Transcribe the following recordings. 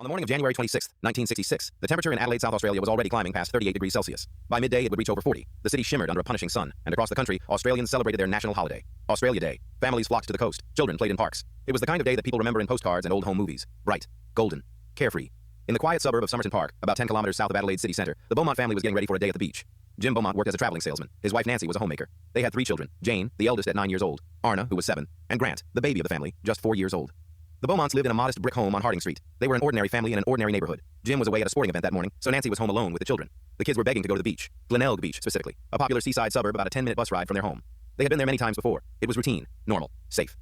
On the morning of January 26, 1966, the temperature in Adelaide, South Australia was already climbing past 38 degrees Celsius. By midday, it would reach over 40. The city shimmered under a punishing sun, and across the country, Australians celebrated their national holiday, Australia Day. Families flocked to the coast. Children played in parks. It was the kind of day that people remember in postcards and old home movies. Bright, golden, carefree. In the quiet suburb of Somerton Park, about 10 kilometers south of Adelaide city centre, the Beaumont family was getting ready for a day at the beach. Jim Beaumont worked as a traveling salesman. His wife Nancy was a homemaker. They had 3 children: Jane, the eldest at 9 years old; Arnna, who was 7; and Grant, the baby of the family, just 4 years old. The Beaumonts lived in a modest brick home on Harding Street. They were an ordinary family in an ordinary neighborhood. Jim was away at a sporting event that morning, so Nancy was home alone with the children. The kids were begging to go to the beach, Glenelg Beach specifically, a popular seaside suburb about a 10-minute bus ride from their home. They had been there many times before. It was routine, normal, safe.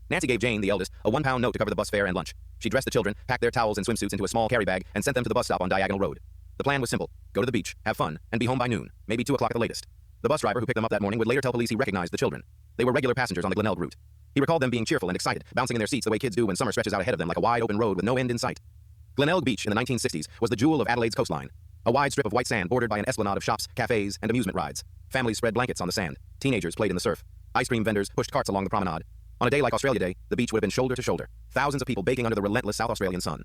Nancy gave Jane, the eldest, a £1 note to cover the bus fare and lunch. She dressed the children, packed their towels and swimsuits into a small carry bag, and sent them to the bus stop on Diagonal Road. The plan was simple: go to the beach, have fun, and be home by noon, maybe 2 o'clock at the latest. The bus driver who picked them up that morning would later tell police he recognized the children. They were regular passengers on the Glenelg route. He recalled them being cheerful and excited, bouncing in their seats the way kids do when summer stretches out ahead of them like a wide-open road with no end in sight. Glenelg Beach in the 1960s was the jewel of Adelaide's coastline. A wide strip of white sand bordered by an esplanade of shops, cafes, and amusement rides. Families spread blankets on the sand. Teenagers played in the surf. Ice cream vendors pushed carts along the promenade. On a day like Australia Day, the beach would have been shoulder to shoulder. Thousands of people baking under the relentless South Australian sun.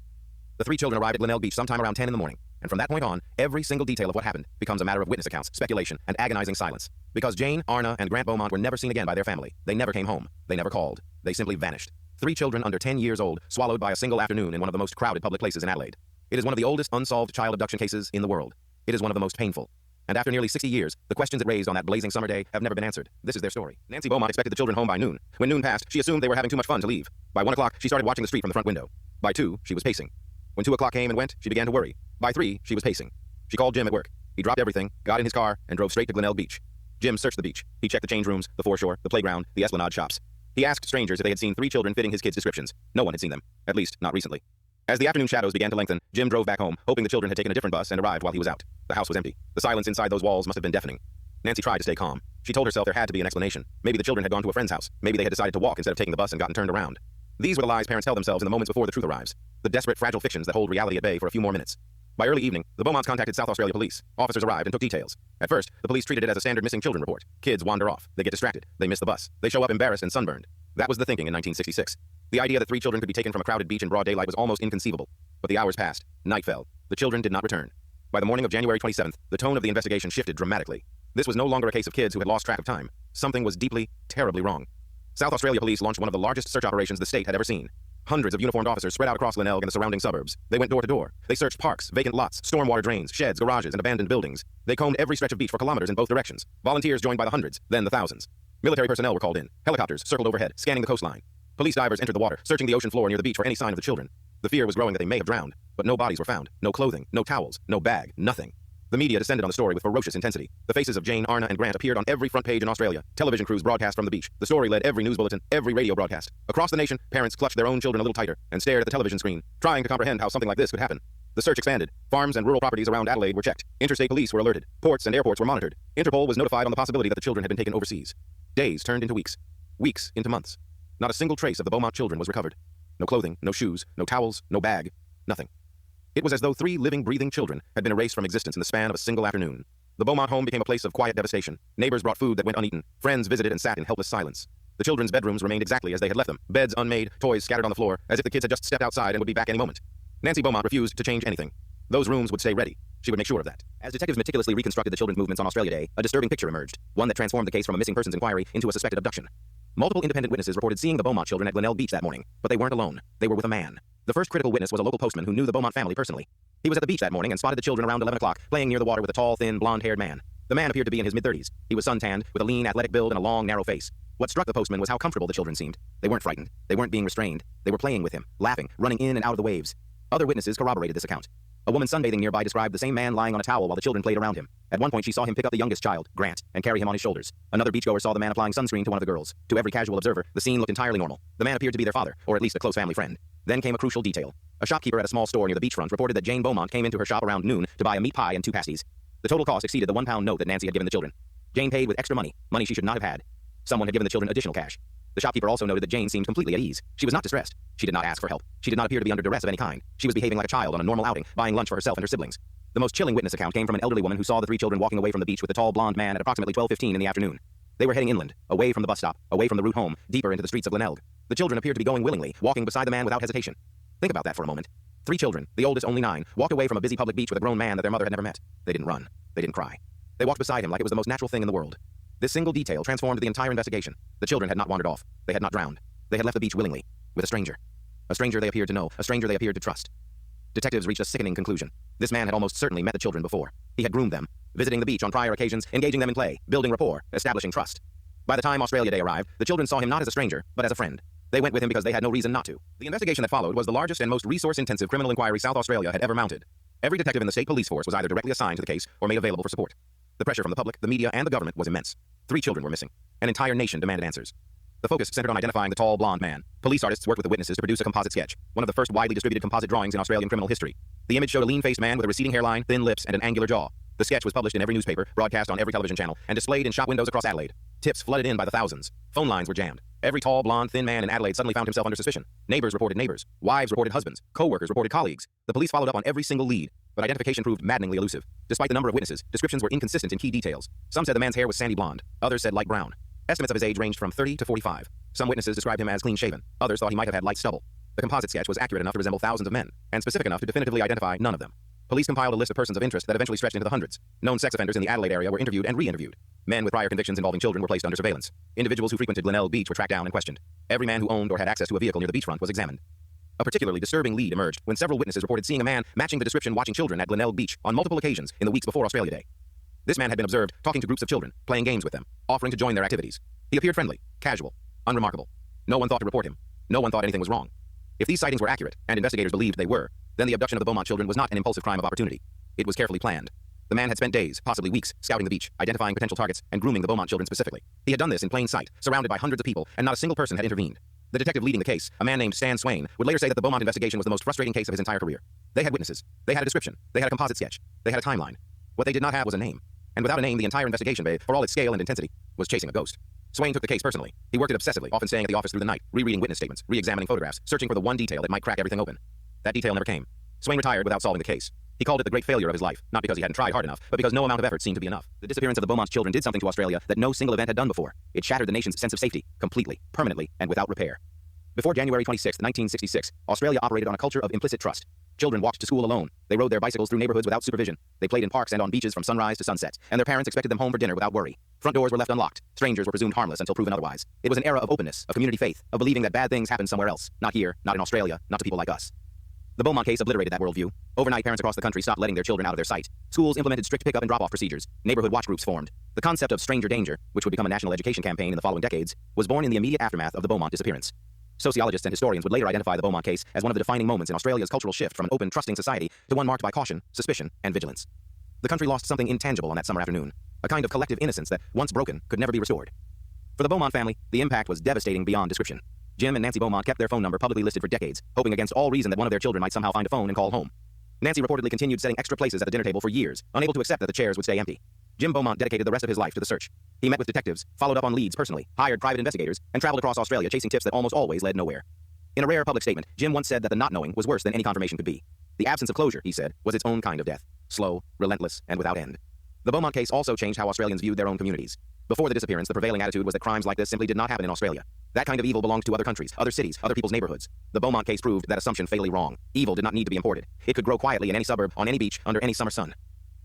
The 3 children arrived at Glenelg Beach sometime around 10 in the morning, and from that point on, every single detail of what happened becomes a matter of witness accounts, speculation, and agonizing silence. Because Jane, Arnna, and Grant Beaumont were never seen again by their family. They never came home. They never called. They simply vanished. 3 children under 10 years old, swallowed by a single afternoon in one of the most crowded public places in Adelaide. It is one of the oldest unsolved child abduction cases in the world. It is one of the most painful. And after nearly 60 years, the questions it raised on that blazing summer day have never been answered. This is their story. Nancy Beaumont expected the children home by noon. When noon passed, she assumed they were having too much fun to leave. By 1 o'clock, she started watching the street from the front window. By 2, she was pacing. When 2 o'clock came and went, she began to worry. By 3, she was pacing. She called Jim at work. He dropped everything, got in his car, and drove straight to Glenelg Beach. Jim searched the beach. He checked the change rooms, the foreshore, the playground, the esplanade shops. He asked strangers if they had seen 3 children fitting his kids' descriptions. No one had seen them. At least, not recently. As the afternoon shadows began to lengthen, Jim drove back home, hoping the children had taken a different bus and arrived while he was out. The house was empty. The silence inside those walls must have been deafening. Nancy tried to stay calm. She told herself there had to be an explanation. Maybe the children had gone to a friend's house. Maybe they had decided to walk instead of taking the bus and gotten turned around. These were the lies parents tell themselves in the moments before the truth arrives. The desperate, fragile fictions that hold reality at bay for a few more minutes. By early evening, the Beaumonts contacted South Australia Police. Officers arrived and took details. At first, the police treated it as a standard missing children report. Kids wander off. They get distracted. They miss the bus. They show up embarrassed and sunburned. That was the thinking in 1966. The idea that 3 children could be taken from a crowded beach in broad daylight was almost inconceivable. But the hours passed. Night fell. The children did not return. By the morning of January 27th, the tone of the investigation shifted dramatically. This was no longer a case of kids who had lost track of time. Something was deeply, terribly wrong. South Australia Police launched one of the largest search operations the state had ever seen. Hundreds of uniformed officers spread out across Glenelg and the surrounding suburbs. They went door to door. They searched parks, vacant lots, stormwater drains, sheds, garages, and abandoned buildings. They combed every stretch of beach for kilometers in both directions. Volunteers joined by the hundreds, then the thousands. Military personnel were called in. Helicopters circled overhead, scanning the coastline. Police divers entered the water, searching the ocean floor near the beach for any sign of the children. The fear was growing that they may have drowned, but no bodies were found. No clothing, no towels, no bag, nothing. The media descended on the story with ferocious intensity. The faces of Jane, Arnna, and Grant appeared on every front page in Australia. Television crews broadcast from the beach. The story led every news bulletin, every radio broadcast. Across the nation, parents clutched their own children a little tighter and stared at the television screen, trying to comprehend how something like this could happen. The search expanded. Farms and rural properties around Adelaide were checked. Interstate police were alerted. Ports and airports were monitored. Interpol was notified on the possibility that the children had been taken overseas. Days turned into weeks. Weeks into months. Not a single trace of the Beaumont children was recovered. No clothing, no shoes, no towels, no bag, nothing. It was as though 3 living, breathing children had been erased from existence in the span of a single afternoon. The Beaumont home became a place of quiet devastation. Neighbors brought food that went uneaten. Friends visited and sat in helpless silence. The children's bedrooms remained exactly as they had left them. Beds unmade, toys scattered on the floor, as if the kids had just stepped outside and would be back any moment. Nancy Beaumont refused to change anything. Those rooms would stay ready. She would make sure of that. As detectives meticulously reconstructed the children's movements on Australia Day, a disturbing picture emerged, one that transformed the case from a missing persons inquiry into a suspected abduction. Multiple independent witnesses reported seeing the Beaumont children at Glenelg Beach that morning, but they weren't alone. They were with a man. The first critical witness was a local postman who knew the Beaumont family personally. He was at the beach that morning and spotted the children around 11 o'clock, playing near the water with a tall, thin, blonde-haired man. The man appeared to be in his mid-30s. He was suntanned, with a lean, athletic build and a long, narrow face. What struck the postman was how comfortable the children seemed. They weren't frightened. They weren't being restrained. They were playing with him, laughing, running in and out of the waves. Other witnesses corroborated this account. A woman sunbathing nearby described the same man lying on a towel while the children played around him. At one point, she saw him pick up the youngest child, Grant, and carry him on his shoulders. Another beachgoer saw the man applying sunscreen to one of the girls. To every casual observer, the scene looked entirely normal. The man appeared to be their father, or at least a close family friend. Then came a crucial detail. A shopkeeper at a small store near the beachfront reported that Jane Beaumont came into her shop around noon to buy a meat pie and 2 pasties. The total cost exceeded the £1 note that Nancy had given the children. Jane paid with extra money she should not have had. Someone had given the children additional cash. The shopkeeper also noted that Jane seemed completely at ease. She was not distressed. She did not ask for help. She did not appear to be under duress of any kind. She was behaving like a child on a normal outing, buying lunch for herself and her siblings. The most chilling witness account came from an elderly woman who saw the 3 children walking away from the beach with the tall blonde man at approximately 12:15 in the afternoon. They were heading inland, away from the bus stop, away from the route home, deeper into the streets of Glenelg. The children appeared to be going willingly, walking beside the man without hesitation. Think about that for a moment. Three children, the oldest only 9, walked away from a busy public beach with a grown man that their mother had never met. They didn't run. They didn't cry. They walked beside him like it was the most natural thing in the world. This single detail transformed the entire investigation. The children had not wandered off. They had not drowned. They had left the beach willingly, with a stranger. A stranger they appeared to know, a stranger they appeared to trust. Detectives reached a sickening conclusion. This man had almost certainly met the children before. He had groomed them, visiting the beach on prior occasions, engaging them in play, building rapport, establishing trust. By the time Australia Day arrived, the children saw him not as a stranger, but as a friend. They went with him because they had no reason not to. The investigation that followed was the largest and most resource-intensive criminal inquiry South Australia had ever mounted. Every detective in the state police force was either directly assigned to the case or made available for support. The pressure from the public, the media, and the government was immense. 3 children were missing. An entire nation demanded answers. The focus centered on identifying the tall, blonde man. Police artists worked with the witnesses to produce a composite sketch, one of the first widely distributed composite drawings in Australian criminal history. The image showed a lean-faced man with a receding hairline, thin lips, and an angular jaw. The sketch was published in every newspaper, broadcast on every television channel, and displayed in shop windows across Adelaide. Tips flooded in by the thousands. Phone lines were jammed. Every tall, blonde, thin man in Adelaide suddenly found himself under suspicion. Neighbors reported neighbors. Wives reported husbands. Co-workers reported colleagues. The police followed up on every single lead, but identification proved maddeningly elusive. Despite the number of witnesses, descriptions were inconsistent in key details. Some said the man's hair was sandy blonde. Others said light brown. Estimates of his age ranged from 30 to 45. Some witnesses described him as clean-shaven. Others thought he might have had light stubble. The composite sketch was accurate enough to resemble thousands of men, and specific enough to definitively identify none of them. Police compiled a list of persons of interest that eventually stretched into the hundreds. Known sex offenders in the Adelaide area were interviewed and re-interviewed. Men with prior convictions involving children were placed under surveillance. Individuals who frequented Glenelg Beach were tracked down and questioned. Every man who owned or had access to a vehicle near the beachfront was examined. A particularly disturbing lead emerged when several witnesses reported seeing a man matching the description watching children at Glenelg Beach on multiple occasions in the weeks before Australia Day. This man had been observed talking to groups of children, playing games with them, offering to join their activities. He appeared friendly, casual, unremarkable. No one thought to report him. No one thought anything was wrong. If these sightings were accurate, and investigators believed they were, then the abduction of the Beaumont children was not an impulsive crime of opportunity. It was carefully planned. The man had spent days, possibly weeks, scouting the beach, identifying potential targets, and grooming the Beaumont children specifically. He had done this in plain sight, surrounded by hundreds of people, and not a single person had intervened. The detective leading the case, a man named Stan Swain, would later say that the Beaumont investigation was the most frustrating case of his entire career. They had witnesses. They had a description. They had a composite sketch. They had a timeline. What they did not have was a name. And without a name, the entire investigation, for all its scale and intensity, was chasing a ghost. Swain took the case personally. He worked it obsessively, often staying at the office through the night, rereading witness statements, re-examining photographs, searching for the one detail that might crack everything open. That detail never came. Swain retired without solving the case. He called it the great failure of his life, not because he hadn't tried hard enough, but because no amount of effort seemed to be enough. The disappearance of the Beaumont's children did something to Australia that no single event had done before. It shattered the nation's sense of safety, completely, permanently, and without repair. Before January 26, 1966, Australia operated on a culture of implicit trust. Children walked to school alone. They rode their bicycles through neighborhoods without supervision. They played in parks and on beaches from sunrise to sunset, and their parents expected them home for dinner without worry. Front doors were left unlocked. Strangers were presumed harmless until proven otherwise. It was an era of openness, of community faith, of believing that bad things happened somewhere else. Not here, not in Australia, not to people like us. The Beaumont case obliterated that worldview. Overnight, parents across the country stopped letting their children out of their sight. Schools implemented strict pickup and drop-off procedures. Neighborhood watch groups formed. The concept of stranger danger, which would become a national education campaign in the following decades, was born in the immediate aftermath of the Beaumont disappearance. Sociologists and historians would later identify the Beaumont case as one of the defining moments in Australia's cultural shift from an open, trusting society to one marked by caution, suspicion, and vigilance. The country lost something intangible on that summer afternoon, a kind of collective innocence that, once broken, could never be restored. For the Beaumont family, the impact was devastating beyond description. Jim and Nancy Beaumont kept their phone number publicly listed for decades, hoping against all reason that one of their children might somehow find a phone and call home. Nancy reportedly continued setting extra places at the dinner table for years, unable to accept that the chairs would stay empty. Jim Beaumont dedicated the rest of his life to the search. He met with detectives, followed up on leads personally, hired private investigators, and traveled across Australia chasing tips that almost always led nowhere. In a rare public statement, Jim once said that the not knowing was worse than any confirmation could be. The absence of closure, he said, was its own kind of death. Slow, relentless, and without end. The Beaumont case also changed how Australians viewed their own communities. Before the disappearance, the prevailing attitude was that crimes like this simply did not happen in Australia. That kind of evil belonged to other countries, other cities, other people's neighborhoods. The Beaumont case proved that assumption fatally wrong. Evil did not need to be imported. It could grow quietly in any suburb, on any beach, under any summer sun.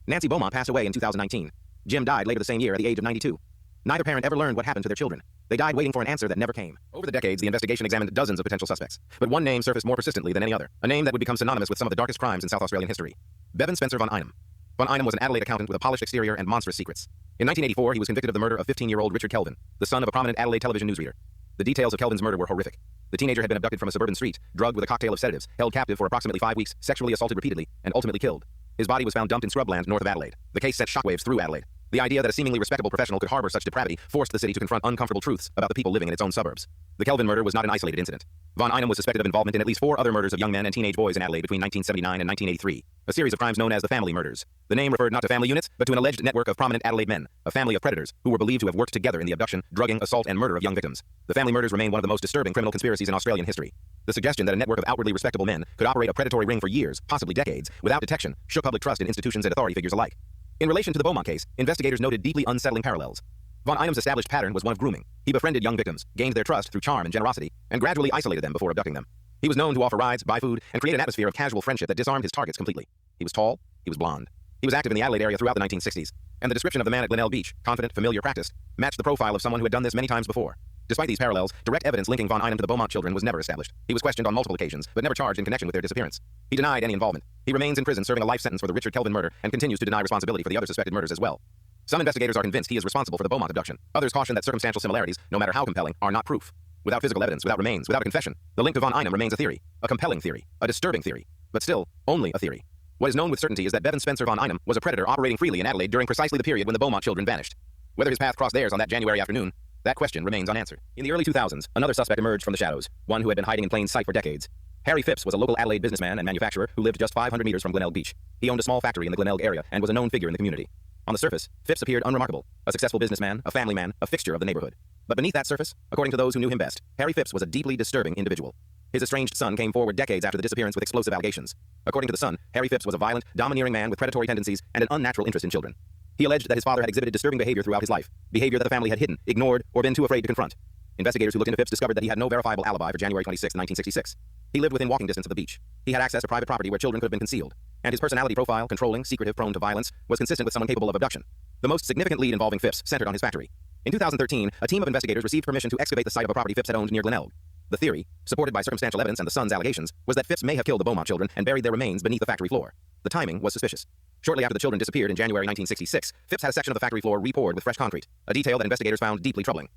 Nancy Beaumont passed away in 2019. Jim died later the same year at the age of 92. Neither parent ever learned what happened to their children. They died waiting for an answer that never came. Over the decades, the investigation examined dozens of potential suspects. But one name surfaced more persistently than any other. A name that would become synonymous with some of the darkest crimes in South Australian history. Bevan Spencer von Einem. Von Einem was an Adelaide accountant with a polished exterior and monstrous secrets. In 1984, he was convicted of the murder of 15-year-old Richard Kelvin, the son of a prominent Adelaide television newsreader. The details of Kelvin's murder were horrific. The teenager had been abducted from a suburban street, drugged with a cocktail of sedatives, held captive for approximately 5 weeks, sexually assaulted repeatedly, and ultimately killed. His body was found dumped in scrubland north of Adelaide. The case sent shockwaves through Adelaide. The idea that a seemingly respectable professional could harbor such depravity forced the city to confront uncomfortable truths about the people living in its own suburbs. The Kelvin murder was not an isolated incident. Von Einem was suspected of involvement in at least 4 other murders of young men and teenage boys in Adelaide between 1979 and 1983, a series of crimes known as the family murders. The name referred not to family units, but to an alleged network of prominent Adelaide men, a family of predators who were believed to have worked together in the abduction, drugging, assault, and murder of young victims. The family murders remain one of the most disturbing criminal conspiracies in Australian history. The suggestion that a network of outwardly respectable men could operate a predatory ring for years, possibly decades, without detection, shook public trust in institutions and authority figures alike. In relation to the Beaumont case, investigators noted deeply unsettling parallels. Von Einem's established pattern was one of grooming. He befriended young victims, gained their trust through charm and generosity, and gradually isolated them before abducting them. He was known to offer rides, buy food, and create an atmosphere of casual friendship that disarmed his targets completely. He was tall, he was blond. He was active in the Adelaide area throughout the 1960s, and the description of the man at Glenelg Beach, confident, familiar, practiced, matched the profile of someone who had done this many times before. Despite these parallels, direct evidence linking von Einem to the Beaumont children was never established. He was questioned on multiple occasions, but never charged in connection with their disappearance. He denied any involvement. He remains in prison serving a life sentence for the Richard Kelvin murder and continues to deny responsibility for the other suspected murders as well. Some investigators are convinced he is responsible for the Beaumont abduction. Others caution that circumstantial similarities, no matter how compelling, are not proof. Without physical evidence, without remains, without a confession, the link to von Einem remains a theory, a compelling theory, a disturbing theory, but still, only a theory. What is known with certainty is that Bevan Spencer von Einem was a predator operating freely in Adelaide during precisely the period when the Beaumont children vanished. Whether his path crossed theirs on that January afternoon, that question remains unanswered. In the early 2000s, another suspect emerged from the shadows, one who had been hiding in plain sight for decades. Harry Phipps was a local Adelaide businessman and manufacturer who lived just 500 meters from Glenelg Beach. He owned a small factory in the Glenelg area and was a known figure in the community. On the surface, Phipps appeared unremarkable, a successful businessman, a family man, a fixture of the neighborhood. But beneath that surface, according to those who knew him best, Harry Phipps was a deeply disturbing individual. His estranged son came forward decades after the disappearance with explosive allegations. According to the son, Harry Phipps was a violent, domineering man with predatory tendencies and an unnatural interest in children. He alleged that his father had exhibited disturbing behavior throughout his life, behavior that the family had hidden, ignored, or been too afraid to confront. Investigators who looked into Phipps discovered that he had no verifiable alibi for January 26, 1966. He lived within walking distance of the beach. He had access to private property where children could have been concealed. And his personality profile, controlling, secretive, prone to violence, was consistent with someone capable of abduction. The most significant lead involving Phipps centered on his factory. In 2013, a team of investigators received permission to excavate the site of a property Phipps had owned near Glenelg. The theory, supported by circumstantial evidence and the son's allegations, was that Phipps may have killed the Beaumont children and buried their remains beneath the factory floor. The timing was suspicious. Shortly after the children disappeared in January 1966, Phipps had a section of the factory floor re-poured with fresh concrete, a detail that investigators found deeply troubling.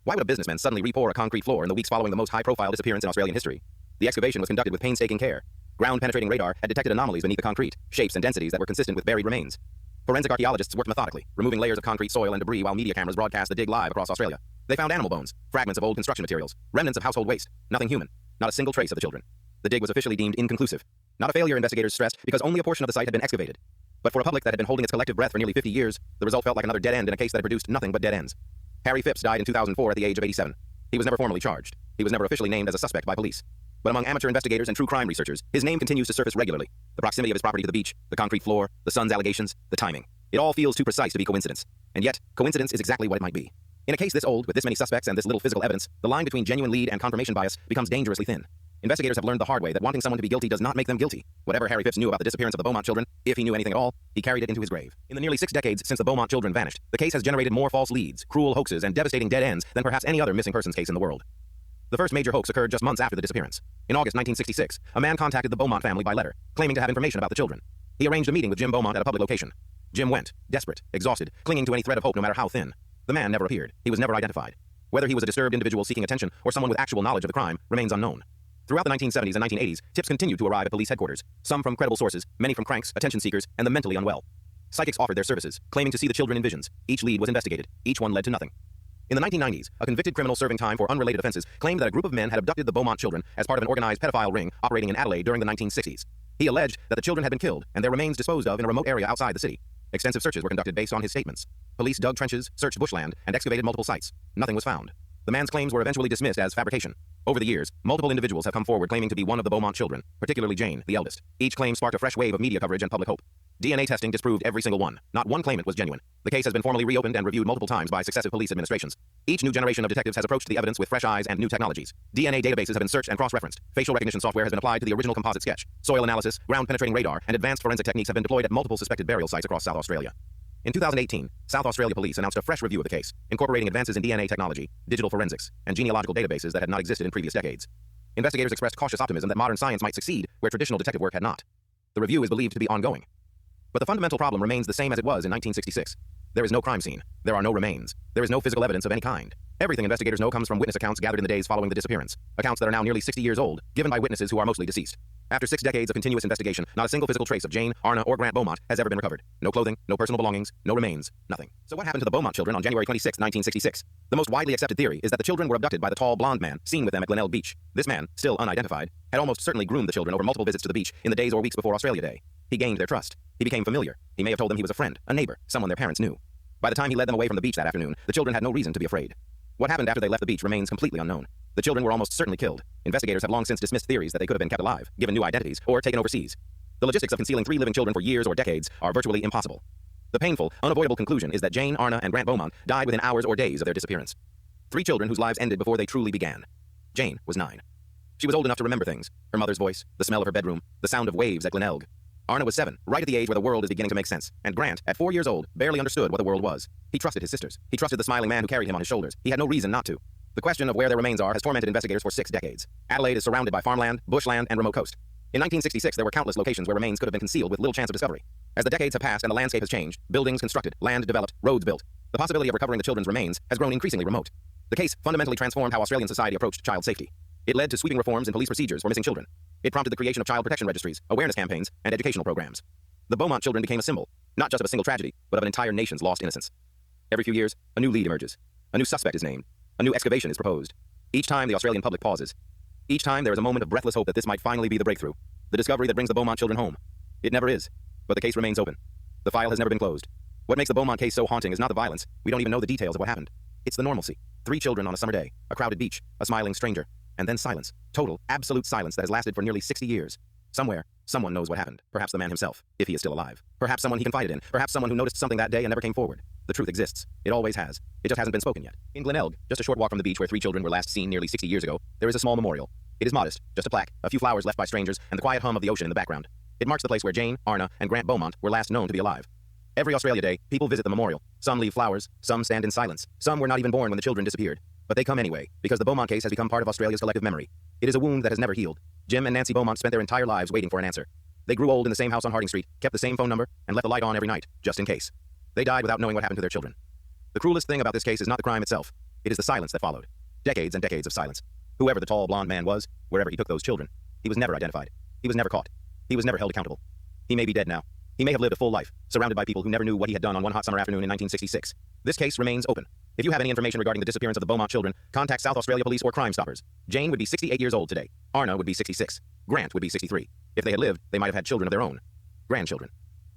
Why would a businessman suddenly re-pour a concrete floor in the weeks following the most high-profile disappearance in Australian history? The excavation was conducted with painstaking care. Ground-penetrating radar had detected anomalies beneath the concrete, shapes and densities that were consistent with buried remains. Forensic archaeologists worked methodically, removing layers of concrete, soil, and debris while media cameras broadcast the dig live across Australia. They found animal bones, fragments of old construction materials, remnants of household waste, nothing human, not a single trace of the children. The dig was officially deemed inconclusive. Not a failure, investigators stressed, because only a portion of the site had been excavated. But for a public that had been holding its collective breath for nearly 50 years, the result felt like another dead end in a case that had produced nothing but dead ends. Harry Phipps died in 2004 at the age of 87. He was never formally charged. He was never officially named as a suspect by police. But among amateur investigators and true crime researchers, his name continues to surface regularly. The proximity of his property to the beach, the concrete floor, the son's allegations, the timing. It all feels too precise to be coincidence. And yet, coincidence is exactly what it might be. In a case this old, with this many suspects and this little physical evidence, the line between genuine lead and confirmation bias becomes dangerously thin. Investigators have learned the hard way that wanting someone to be guilty does not make them guilty. Whatever Harry Phipps knew about the disappearance of the Beaumont children, if he knew anything at all, he carried it into his grave. In the nearly 6 decades since the Beaumont children vanished, the case has generated more false leads, cruel hoaxes, and devastating dead ends than perhaps any other missing persons case in the world. The first major hoax occurred just months after the disappearance. In August 1966, a man contacted the Beaumont family by letter, claiming to have information about the children. He arranged a meeting with Jim Beaumont at a public location. Jim went, desperate, exhausted, clinging to any thread of hope no matter how thin. The man never appeared. He was never identified. Whether he was a disturbed individual seeking attention or someone with actual knowledge of the crime remains unknown. Throughout the 1970s and 1980s, tips continued to arrive at police headquarters, some from credible sources, many from cranks, attention seekers, and the mentally unwell. Psychics offered their services, claiming to see the children in visions. Each lead was investigated. Each one led to nothing. In the 1990s, a convicted criminal serving time for unrelated offenses claimed that a group of men had abducted the Beaumont children as part of an organized pedophile ring operating in Adelaide during the 1960s. He alleged that the children had been killed and their remains disposed of in a remote area outside the city. Extensive searches were conducted based on his statements. Police dug trenches, searched bushland, and excavated multiple sites. Nothing was found. The man's claims were eventually dismissed as fabrication. Over the years, multiple individuals have come forward claiming to be one of the Beaumont children, particularly Jane, the eldest. Each claim sparked a fresh wave of media coverage and public hope. DNA testing disproved every single one. Not one claimant was genuine. The case has been formally reopened and reviewed multiple times by successive police administrations. Each new generation of detectives has approached the evidence with fresh eyes and new technologies. DNA databases have been searched and cross-referenced. Facial recognition software has been applied to the original composite sketch. Soil analysis, ground-penetrating radar, and advanced forensic techniques have been deployed at multiple suspected burial sites across South Australia. In 2018, South Australia Police announced a fresh review of the case, incorporating advances in DNA technology, digital forensics, and genealogical databases that had not existed in previous decades. Investigators expressed cautious optimism that modern science might succeed where traditional detective work had not. The review is believed to be ongoing. But the fundamental problem remains the same as it was in 1966. There is no crime scene. There are no remains. There is no physical evidence of any kind. Everything investigators know comes from witness accounts gathered in the days following the disappearance, accounts that are now nearly 60 years old, given by witnesses who are mostly deceased. After 6 decades of continuous investigation, not a single physical trace of Jane, Arnna, or Grant Beaumont has ever been recovered. No clothing, no personal belongings, no remains, nothing. So what happened to the Beaumont children on January 26, 1966? The most widely accepted theory is that the children were abducted by the tall, blond man seen with them at Glenelg Beach. This man, still unidentified, had almost certainly groomed the children over multiple visits to the beach in the days or weeks before Australia Day. He gained their trust. He became familiar. He may have told them he was a friend, a neighbor, someone their parents knew. By the time he led them away from the beach that afternoon, the children had no reason to be afraid. What happened after they left the beach remains completely unknown. The children were almost certainly killed. Investigators have long since dismissed theories that they could have been kept alive, given new identities, or taken overseas. The logistics of concealing 3 living children for years or decades are virtually impossible. The painful, unavoidable conclusion is that Jane, Arnna, and Grant Beaumont died within hours or days of their disappearance. 3 children whose lives ended before they truly began. Jane was 9. She was old enough to remember things. Her mother's voice, the smell of her bedroom, the sound of waves at Glenelg. Arnna was 7, right at the age where the world is beginning to make sense, and Grant, at 4 years old, barely understood what the world was. He trusted his sisters. He trusted the smiling man who carried him on his shoulders. He had no reason not to. The question of where their remains are has tormented investigators for 6 decades. Adelaide is surrounded by farmland, bushland, and remote coast. In 1966, there were countless locations where remains could have been concealed with little chance of discovery. As the decades have passed and the landscape has changed, buildings constructed, land developed, roads built, the possibility of recovering the children's remains has grown increasingly remote. The case fundamentally transformed how Australian society approached child safety. It led to sweeping reforms in police procedures for missing children. It prompted the creation of child protection registries, awareness campaigns, and educational programs. The Beaumont children became a symbol, not just of a single tragedy, but of an entire nation's lost innocence. Every few years, a new lead emerges. A new suspect is named. A new excavation is proposed. Each time, the Australian public pauses. Each time, there is a moment of breathless hope that this might finally be the breakthrough, the discovery that brings the Beaumont children home. It never is, but the case remains open. The file has never been closed. What makes the Beaumont case so haunting is not the violence. We don't even know the details of what happened. It's the normalcy. 3 children on a summer day, a crowded beach, a smiling stranger, and then silence. Total, absolute silence that has lasted for nearly 60 years. Somewhere, someone knows what happened. Perhaps the man himself, if he is still alive. Perhaps someone he confided in. Perhaps someone who noticed something that day and never came forward. The truth exists. It always has. It just hasn't been spoken yet. In Glenelg, just a short walk from the beach where 3 children were last seen nearly 60 years ago, there is a small memorial. It is modest, just a plaque, a few flowers left by strangers, and the quiet hum of the ocean in the background. It marks the place where Jane, Arnna, and Grant Beaumont were last known to be alive. Every Australia Day, people visit the memorial. Some leave flowers, some stand in silence. Some were not even born when the children disappeared. But they come anyway, because the Beaumont case has become part of Australia's collective memory. It is a wound that has never healed. Jim and Nancy Beaumont spent their entire lives waiting for an answer. They grew old in the same house on Harding Street, kept the same phone number, and left the light on every night, just in case. They died without knowing what happened to their children. The cruelest thing about this case is not the crime itself. It is the silence that followed. Decades and decades of silence. Whoever the tall, blond man was, wherever he took those children, he was never identified. He was never caught. He was never held accountable. He may be dead now. He may have lived a full life, surrounded by people who never knew what he had done on one hot summer afternoon in 1966. This case remains open. If you have any information regarding the disappearance of the Beaumont children, contact South Australia Police or Crime Stoppers. Jane would be 68 years old today. Arnna would be 66. Grant would be 63. If they had lived, they might have had children of their own. Grandchildren.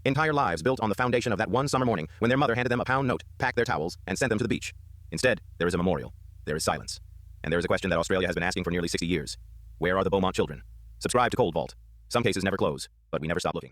Entire lives built on the foundation of that one summer morning when their mother handed them a pound note, packed their towels, and sent them to the beach. Instead, there is a memorial. There is silence. And there is a question that Australia has been asking for nearly 60 years. Where are the Beaumont children? Subscribe to Cold Vault. Some cases never close, but we never stop looking.